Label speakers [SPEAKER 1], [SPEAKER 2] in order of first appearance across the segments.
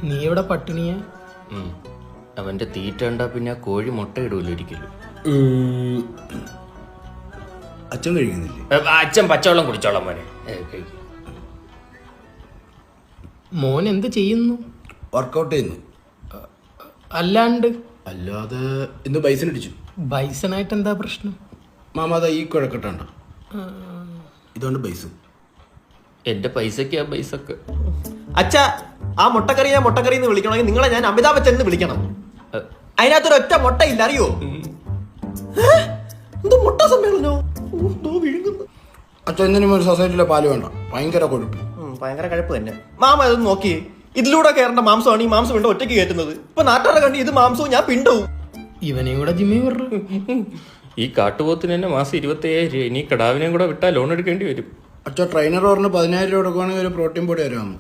[SPEAKER 1] നീ ഇവിടെ പട്ടിണിയാ?
[SPEAKER 2] അവന്റെ തീറ്റ ഉണ്ടാ പിന്നെ കോഴി മുട്ട ഇടൂല ഒരിക്കലും.
[SPEAKER 3] അച്ഛൻ കഴിക്കുന്നില്ലേ?
[SPEAKER 2] അച്ഛൻ പച്ചവെള്ളം കുടിച്ചോളാം മോനെ.
[SPEAKER 1] മോൻ എന്ത് ചെയ്യുന്നു?
[SPEAKER 3] വർക്കൗട്ട് ചെയ്യുന്നു.
[SPEAKER 1] അല്ലാണ്ട്
[SPEAKER 3] അല്ലാതെ ഇന്ന് ബൈസൺ അടിച്ചു.
[SPEAKER 1] ബൈസണായിട്ട് എന്താ പ്രശ്നം?
[SPEAKER 3] മാമാത ഈ കുഴക്കട്ടണ്ട, ഇതുകൊണ്ട് ബൈസ്.
[SPEAKER 2] എന്റെ പൈസക്ക് ആ പൈസക്ക്.
[SPEAKER 4] അച്ഛ, ആ മുട്ടക്കറി ഞാൻ മുട്ടക്കറി എന്ന് വിളിക്കണമെങ്കിൽ നിങ്ങളെ ഞാൻ അമിതാഭ് ബച്ചൻ എന്ന് വിളിക്കണം. അതിനകത്തൊരു ഒറ്റ മുട്ട ഇല്ല, അറിയോ? എന്ത് മുട്ട സമ്മേളനോ വിഴുങ്ങുന്നു.
[SPEAKER 3] അച്ഛൻ എന്തിനും ഒരു സൊസൈറ്റിയിലെ പാല് വേണ്ട, ഭയങ്കര കൊഴുപ്പ്.
[SPEAKER 4] ഭയങ്കര കഴപ്പ് തന്നെ. മാമ ഇതൊന്ന് നോക്കിയേ, ഇതിലൂടെ കയറേണ്ട മാംസമാണ് ഈ മാംസം വീണ്ടും ഒറ്റയ്ക്ക് കയറ്റുന്നത്. ഇപ്പൊ നാട്ടുകാരെ കണ്ടി ഇത് മാംസവും ഞാൻ പിണ്ടവും.
[SPEAKER 1] ഇവനെയും കൂടെ ജിമ്മി വിടു.
[SPEAKER 2] ഈ കാട്ടുപോത്തിന് തന്നെ മാസം 25,000 രൂപ. ഇനി കടാവിനെയും കൂടെ വിട്ടാൽ ലോൺ എടുക്കേണ്ടി വരും.
[SPEAKER 3] അച്ഛൻ ട്രെയിനർ പറഞ്ഞ് 10,000 രൂപ കൊടുക്കുവാണെങ്കിൽ ഒരു പ്രോട്ടീൻ പൊടി തരാമോ?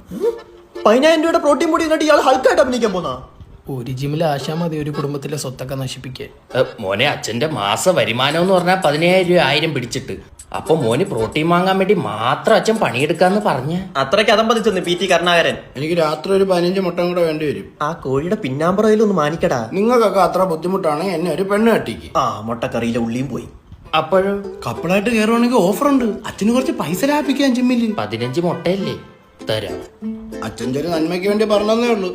[SPEAKER 4] 10,000 രൂപയുടെ പ്രോട്ടീൻ പൊടി എന്നിട്ട് ഇയാൾ ഹൾക്കായിട്ട് അഭിനയിക്കാൻ പോന്നാ?
[SPEAKER 1] ഒരു ജിമ്മിൽ ആശാ മതി ഒരു കുടുംബത്തിലെ സ്വത്തൊക്കെ നശിപ്പിക്കാൻ.
[SPEAKER 2] മോനെ, അച്ഛന്റെ മാസ വരുമാനം എന്ന് പറഞ്ഞാൽ 15,000 രൂപ 1000 പിടിച്ചിട്ട്. അപ്പൊ മോന് പ്രോട്ടീൻ വാങ്ങാൻ വേണ്ടി മാത്രം അച്ഛൻ പണിയെടുക്കാന്ന് പറഞ്ഞ
[SPEAKER 4] അത്രയ്ക്ക് അതമ്പതിച്ചെന്ന് PT കരുണാകരൻ.
[SPEAKER 3] എനിക്ക് രാത്രി ഒരു 15 മുട്ടം കൂടെ വേണ്ടി വരും.
[SPEAKER 4] ആ കോഴിയുടെ പിന്നാമ്പറയിലൊന്ന് മാനിക്കടാ.
[SPEAKER 3] നിങ്ങൾക്കൊക്കെ അത്ര ബുദ്ധിമുട്ടാണെങ്കിൽ എന്നെ ഒരു പെണ്ണ് കെട്ടിക്ക്.
[SPEAKER 4] ആ മുട്ടക്കറിയിലെ ഉള്ളിയും പോയി.
[SPEAKER 2] അപ്പോഴോ
[SPEAKER 3] കപ്പിളായിട്ട് കയറുവാണെങ്കിൽ ഓഫർ ഉണ്ട്. അച്ഛന് കുറച്ച് പൈസ ലാഭിക്കാൻ ജിമ്മില്.
[SPEAKER 2] 15 മുട്ടയല്ലേ തരാം.
[SPEAKER 3] അച്ഛൻ്റെ ഒരു നന്മയ്ക്ക് വേണ്ടി പറഞ്ഞതേ ഉള്ളൂ.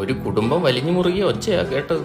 [SPEAKER 2] ഒരു കുടുംബം വലിഞ്ഞു മുറുകിയ ഒച്ചയാ കേട്ടത്.